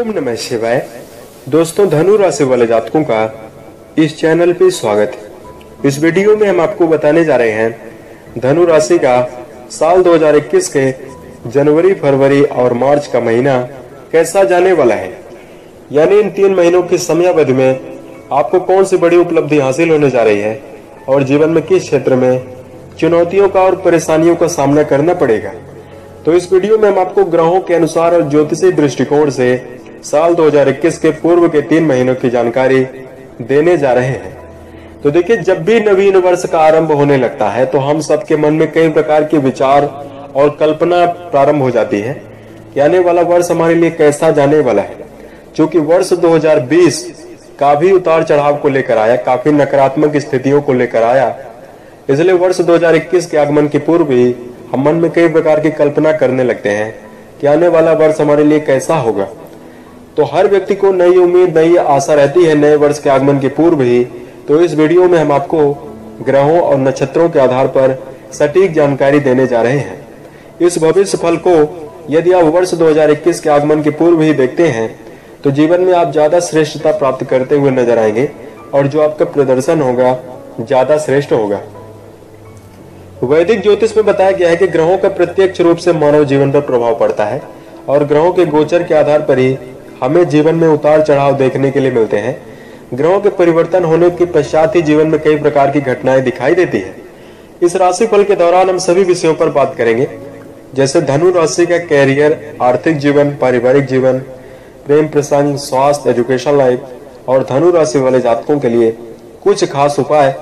ओम नमः शिवाय। दोस्तों, धनु राशि वाले जातकों का इस चैनल पे स्वागत है। इस वीडियो में हम आपको बताने जा रहे हैं धनु राशि का साल 2021 के जनवरी, फरवरी और मार्च का महीना कैसा जाने वाला है। यानी इन 3 महीनों की समयावधि में आपको कौन सी बड़ी उपलब्धि हासिल होने जा रही है और जीवन में किस क्षेत्र में चुनौतियों का और परेशानियों का सामना करना पड़ेगा। तो इस वीडियो में हम आपको ग्रहों के अनुसार और ज्योतिषीय दृष्टिकोण से साल 2021 के पूर्व के 3 महीनों की जानकारी देने जा रहे हैं। तो देखिए, जब भी नवीन वर्ष का आरंभ होने लगता है तो हम सबके मन में कई प्रकार के विचार और कल्पना प्रारंभ हो जाती है कि आने वाला वर्ष हमारे लिए कैसा जाने वाला है। क्योंकि वर्ष 2020 काफी उतार चढ़ाव को लेकर आया, काफी नकारात्मक स्थितियों को लेकर आया, इसलिए वर्ष 2021 के आगमन के पूर्व ही हम मन में कई प्रकार की कल्पना करने लगते हैं कि आने वाला वर्ष हमारे लिए कैसा होगा। तो हर व्यक्ति को नई उम्मीद, नई आशा रहती है नए वर्ष के आगमन के पूर्व ही। तो इस वीडियो में हम आपको ग्रहों और नक्षत्रों के आधार पर सटीक जानकारी देने जा रहे हैं। इस भविष्य फल को यदि आप वर्ष 2021 के आगमन के पूर्व ही देखते हैं तो जीवन में आप ज्यादा श्रेष्ठता प्राप्त करते हुए नजर आएंगे और जो आपका प्रदर्शन होगा ज्यादा श्रेष्ठ होगा। वैदिक ज्योतिष में बताया गया है कि ग्रहों का प्रत्यक्ष रूप से मानव जीवन पर प्रभाव पड़ता है और ग्रहों के गोचर के आधार पर ही हमें जीवन में उतार चढ़ाव देखने के लिए मिलते हैं। ग्रहों के परिवर्तन होने के पश्चात ही जीवन में कई प्रकार की घटनाएं दिखाई देती है। इस राशिफल के दौरान हम सभी विषयों पर बात करेंगे, जैसे धनु राशि का कैरियर, आर्थिक जीवन, पारिवारिक जीवन, प्रेम प्रसंग, स्वास्थ्य, एजुकेशन लाइफ और धनु राशि वाले जातकों के लिए कुछ खास उपाय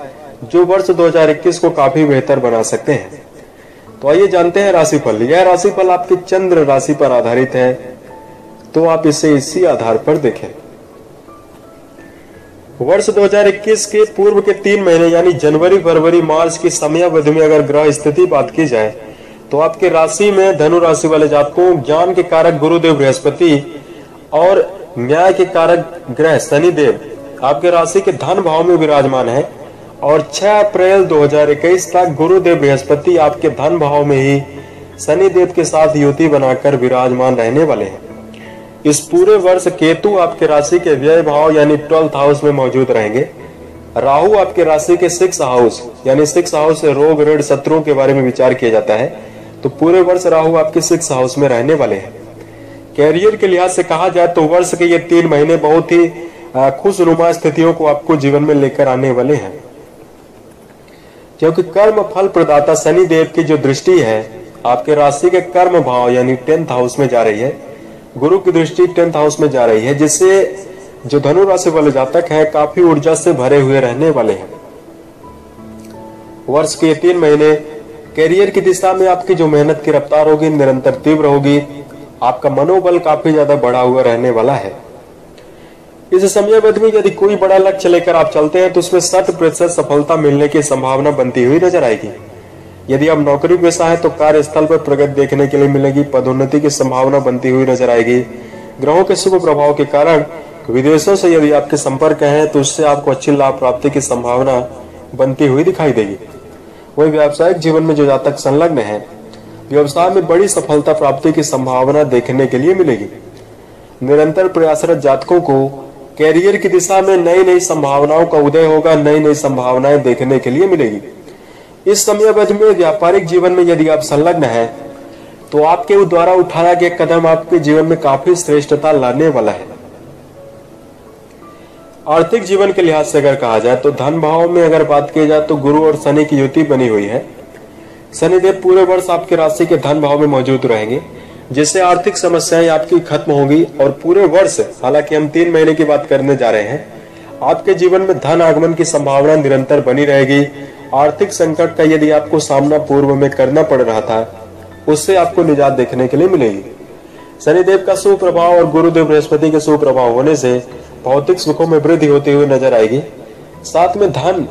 जो वर्ष 2021 को काफी बेहतर बना सकते हैं। तो आइए जानते हैं राशिफल। यह राशिफल आपकी चंद्र राशि पर आधारित है, तो आप इसे इसी आधार पर देखें। वर्ष 2021 के पूर्व के 3 महीने यानी जनवरी, फरवरी, मार्च की समयावधि में अगर ग्रह स्थिति बात की जाए तो आपके राशि में धनु राशि वाले जातकों ज्ञान के कारक गुरुदेव बृहस्पति और न्याय के कारक ग्रह शनिदेव आपके राशि के धन भाव में विराजमान है और 6 अप्रैल 2021 तक गुरुदेव बृहस्पति आपके धन भाव में ही शनिदेव के साथ युति बनाकर विराजमान रहने वाले हैं। इस पूरे वर्ष केतु आपके राशि के व्यय भाव यानी 12th हाउस में मौजूद रहेंगे। राहु आपके राशि के 6th हाउस यानी 6th हाउस से रोग, ऋण, शत्रुओं के बारे में विचार किया जाता है। तो पूरे वर्ष राहु आपके 6th हाउस में रहने वाले हैं। कैरियर के लिहाज से कहा जाए तो वर्ष के ये 3 महीने बहुत ही खुशनुमा स्थितियों को आपको जीवन में लेकर आने वाले हैं, क्योंकि कर्म फल प्रदाता शनि देव की जो दृष्टि है आपके राशि के कर्म भाव यानी 10th हाउस में जा रही है। गुरु की दृष्टि 10th हाउस में जा रही है, जिससे जो धनु राशि वाले जातक हैं काफी ऊर्जा से भरे हुए रहने वाले हैं। वर्ष के 3 महीने कैरियर की दिशा में आपकी जो मेहनत की रफ्तार होगी निरंतर तीव्र होगी। आपका मनोबल काफी ज्यादा बढ़ा हुआ रहने वाला है। इस समयावधि में यदि कोई बड़ा लक्ष्य लेकर आप चलते हैं तो उसमें 100% सफलता मिलने की संभावना बनती हुई नजर आएगी। यदि आप नौकरी पेशा है तो कार्यस्थल पर प्रगति देखने के लिए मिलेगी, पदोन्नति की संभावना बनती हुई नजर आएगी। ग्रहों के शुभ प्रभाव के कारण विदेशों से यदि आपके संपर्क है तो उससे आपको अच्छी लाभ प्राप्ति की संभावना बनती हुई दिखाई देगी। वही व्यावसायिक जीवन में जो जातक संलग्न है व्यवसाय में बड़ी सफलता प्राप्ति की संभावना देखने के लिए मिलेगी। निरंतर प्रयासरत जातकों को कैरियर की दिशा में नई नई संभावनाओं का उदय होगा, नई नई संभावनाएं देखने के लिए मिलेगी। इस समयावधि में व्यापारिक जीवन में यदि आप संलग्न हैं तो आपके द्वारा उठाया गया कदम आपके जीवन में काफी श्रेष्ठता लाने वाला है। आर्थिक जीवन के लिहाज से अगर कहा जाए तो धन भाव में अगर बात की जाए तो गुरु और शनि की युति बनी हुई है। शनिदेव पूरे वर्ष आपके राशि के धन भाव में मौजूद रहेंगे, जिससे आर्थिक समस्याएं आपकी खत्म होंगी और पूरे वर्ष, हालांकि हम 3 महीने की बात करने जा रहे हैं, आपके जीवन में धन आगमन की संभावना निरंतर बनी रहेगी। आर्थिक संकट का यदि आपको सामना पूर्व में करना पड़ रहा था उससे आपको निजात देखने के लिए मिलेगी। शनिदेव का शुभ प्रभाव और गुरुदेव बृहस्पति के शुभ प्रभाव होने से भौतिक सुखों में वृद्धि होती हुई नजर आएगी। साथ में धन,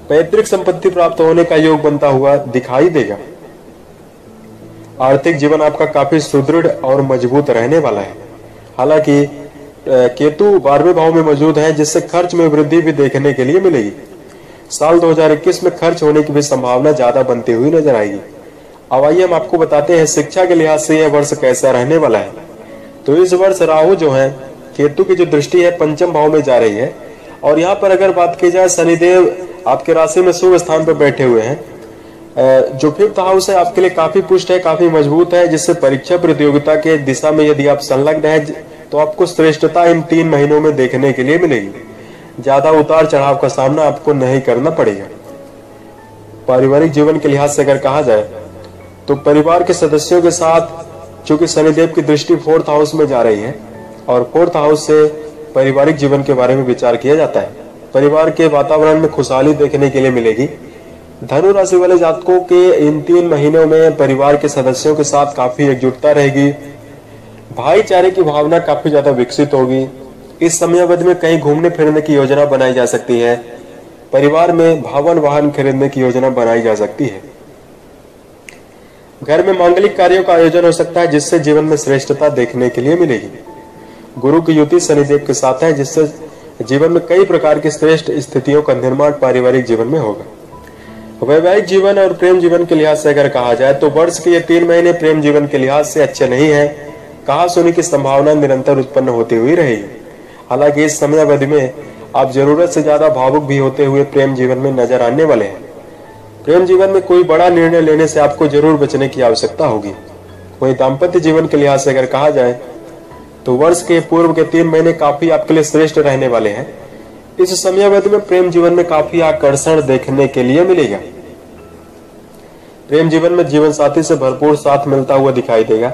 पैतृक संपत्ति प्राप्त होने का योग बनता हुआ दिखाई देगा। आर्थिक जीवन आपका काफी सुदृढ़ और मजबूत रहने वाला है। हालांकि केतु 12वें भाव में मौजूद है, जिससे खर्च में वृद्धि भी देखने के लिए मिलेगी। साल 2021 में खर्च होने की भी संभावना ज्यादा बनती हुई नजर आएगी। अब आइए हम आपको बताते हैं शिक्षा के लिहाज से यह वर्ष कैसा रहने वाला है। तो इस वर्ष राहु जो है केतु की जो दृष्टि है पंचम भाव में जा रही है। और यहाँ पर अगर बात की जाए, शनिदेव आपके राशि में शुभ स्थान पर बैठे हुए हैं। जो 5th हाउस है आपके लिए काफी पुष्ट है, काफी मजबूत है, जिससे परीक्षा प्रतियोगिता के दिशा में यदि आप संलग्न है तो आपको श्रेष्ठता इन 3 महीनों में देखने के लिए मिलेगी। ज्यादा उतार चढ़ाव का सामना आपको नहीं करना पड़ेगा। पारिवारिक जीवन के लिहाज से अगर कहा जाए तो परिवार के सदस्यों के साथ चूंकि शनिदेव की दृष्टि 4th हाउस में जा रही है और 4th हाउस से पारिवारिक जीवन के बारे में विचार किया जाता है। परिवार के वातावरण में खुशहाली देखने के लिए मिलेगी। धनु राशि वाले जातकों के इन 3 महीनों में परिवार के सदस्यों के साथ काफी एकजुटता रहेगी। भाईचारे की भावना काफी ज्यादा विकसित होगी। इस समयावधि में कहीं घूमने फिरने की योजना बनाई जा सकती है। परिवार में भवन वाहन खरीदने की योजना बनाई जा सकती है। घर में मांगलिक कार्यों का आयोजन हो सकता है, जिससे जीवन में श्रेष्ठता देखने के लिए मिलेगी। गुरु की युति शनिदेव के साथ है, जिससे जीवन में कई प्रकार की श्रेष्ठ स्थितियों का निर्माण पारिवारिक जीवन में होगा। वैवाहिक जीवन और प्रेम जीवन के लिहाज से अगर कहा जाए तो वर्ष के ये 3 महीने प्रेम जीवन के लिहाज से अच्छे नहीं है। कहा सुनी की संभावना निरंतर उत्पन्न होती हुई रहेगी। हालांकि इस समयावधि में आप जरूरत से ज्यादा भावुक भी होते हुए प्रेम जीवन में नजर आने वाले हैं। प्रेम जीवन में कोई बड़ा निर्णय लेने से आपको जरूर बचने की आवश्यकता होगी। वहीं दाम्पत्य जीवन के लिहाज से अगर कहा जाए तो वर्ष के पूर्व के 3 महीने काफी आपके लिए श्रेष्ठ रहने वाले हैं। इस समयावधि में प्रेम जीवन में काफी आकर्षण देखने के लिए मिलेगा। प्रेम जीवन में जीवन साथी से भरपूर साथ मिलता हुआ दिखाई देगा।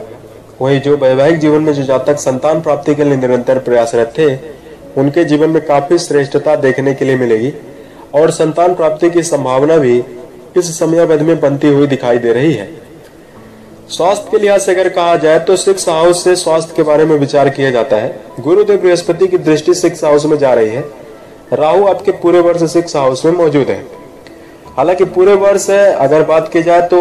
वहीं जो वैवाहिक जीवन में जो जातक संतान प्राप्ति के लिए निरंतर प्रयासरत थे, उनके जीवन में काफी श्रेष्ठता देखने के लिए मिलेगी और संतान प्राप्ति की संभावना भी इस समयावधि में बनती हुई दिखाई दे रही है। स्वास्थ्य के लिहाज से अगर कहा जाए तो 6th हाउस से स्वास्थ्य के बारे में विचार किया जाता है। गुरुदेव बृहस्पति की दृष्टि 6th हाउस में जा रही है। राहु आपके पूरे वर्ष 6th हाउस में मौजूद है। हालांकि पूरे वर्ष अगर बात की जाए तो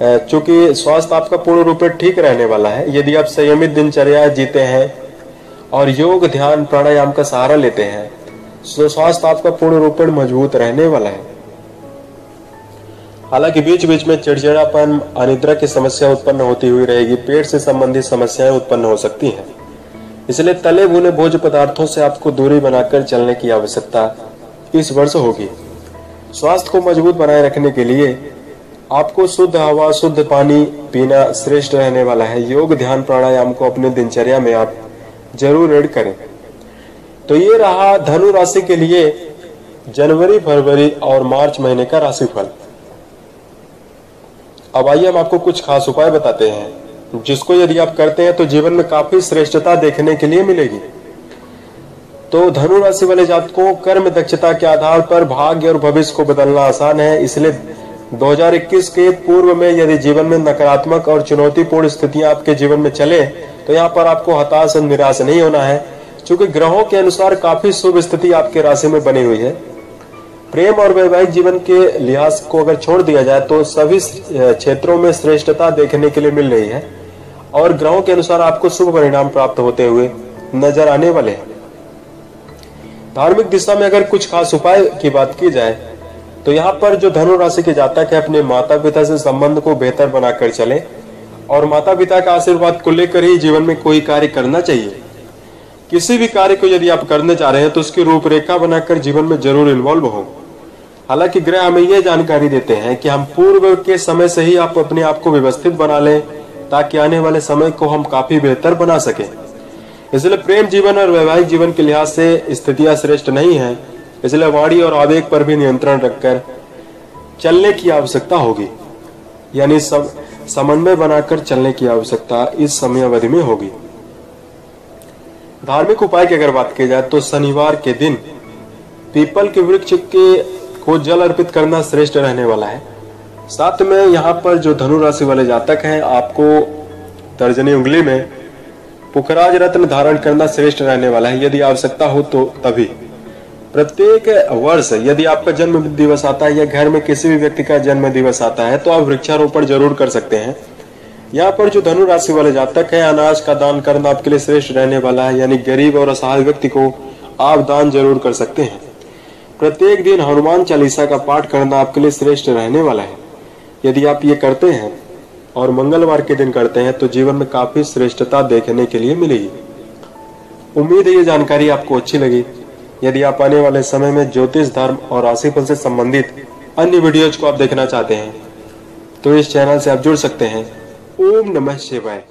चूंकि स्वास्थ्य आपका पूर्ण रूप से ठीक रहने वाला है, यदि आप संयमित दिनचर्या जीते हैं और योग ध्यान प्राणायाम का सहारा लेते हैं तो स्वास्थ्य आपका पूर्ण रूप से मजबूत रहने वाला है। हालांकि बीच बीच में चिड़चिड़ापन, अनिद्रा की समस्या उत्पन्न होती हुई रहेगी। पेट से संबंधित समस्याएं उत्पन्न हो सकती हैं, इसलिए तले भुने भोज्य पदार्थों से आपको दूरी बनाकर चलने की आवश्यकता इस वर्ष होगी। स्वास्थ्य को मजबूत बनाए रखने के लिए आपको शुद्ध हवा, शुद्ध पानी पीना श्रेष्ठ रहने वाला है। योग ध्यान प्राणायाम को अपने दिनचर्या में आप जरूर ऐड करें। तो ये रहा धनु राशि के लिए जनवरी, फरवरी और मार्च महीने का राशिफल। अब आइए हम आपको कुछ खास उपाय बताते हैं, जिसको यदि आप करते हैं तो जीवन में काफी श्रेष्ठता देखने के लिए मिलेगी। तो धनु राशि वाले जातकों, कर्म दक्षता के आधार पर भाग्य और भविष्य को बदलना आसान है। इसलिए 2021 के पूर्व में यदि जीवन में नकारात्मक और चुनौतीपूर्ण स्थितियां आपके जीवन में चले तो यहाँ पर आपको हताश और निराश नहीं होना है, क्योंकि ग्रहों के अनुसार काफी शुभ स्थिति आपके राशि में बनी हुई है। प्रेम और वैवाहिक जीवन के लिहाज को अगर छोड़ दिया जाए तो सभी क्षेत्रों में श्रेष्ठता देखने के लिए मिल रही है और ग्रहों के अनुसार आपको शुभ परिणाम प्राप्त होते हुए नजर आने वाले हैं। धार्मिक दिशा में अगर कुछ खास उपाय की बात की जाए तो यहाँ पर जो धनु राशि के जातक है अपने माता पिता से संबंध को बेहतर बनाकर चले और माता पिता का आशीर्वाद को लेकर ही जीवन में कोई कार्य करना चाहिए। किसी भी कार्य को यदि आप करने जा रहे हैं तो उसकी रूपरेखा बनाकर जीवन में जरूर इन्वॉल्व हो। हालांकि ग्रह हमें यह जानकारी देते हैं कि हम पूर्व के समय से ही आप अपने आप को व्यवस्थित बना लें ताकि आने वाले समय को हम काफी बेहतर बना सके। इसलिए प्रेम जीवन और वैवाहिक जीवन के लिहाज से स्थितियां श्रेष्ठ नहीं है, इसलिए वाणी और आवेग पर भी नियंत्रण रखकर चलने की आवश्यकता होगी, यानी सब समन्वय बनाकर चलने की आवश्यकता इस समयावधि में होगी। धार्मिक उपाय की अगर बात की जाए तो शनिवार के दिन पीपल के वृक्ष को जल अर्पित करना श्रेष्ठ रहने वाला है। साथ में यहाँ पर जो धनु राशि वाले जातक हैं आपको तर्जनी उंगली में पुखराज रत्न धारण करना श्रेष्ठ रहने वाला है, यदि आवश्यकता हो तो तभी। प्रत्येक वर्ष यदि आपका जन्म दिवस आता है या घर में किसी भी व्यक्ति का जन्म दिवस आता है तो आप वृक्षारोपण जरूर कर सकते हैं। यहाँ पर जो धनु राशि वाले जातक है अनाज का दान करना आपके लिए श्रेष्ठ रहने वाला है, यानी गरीब और असहाय व्यक्ति को आप दान जरूर कर सकते हैं। प्रत्येक दिन हनुमान चालीसा का पाठ करना आपके लिए श्रेष्ठ रहने वाला है। यदि आप ये करते हैं और मंगलवार के दिन करते हैं तो जीवन में काफी श्रेष्ठता देखने के लिए मिलेगी। उम्मीद है ये जानकारी आपको अच्छी लगी। यदि आप आने वाले समय में ज्योतिष, धर्म और राशिफल से संबंधित अन्य वीडियोज को आप देखना चाहते हैं तो इस चैनल से आप जुड़ सकते हैं। ओम नमः शिवाय।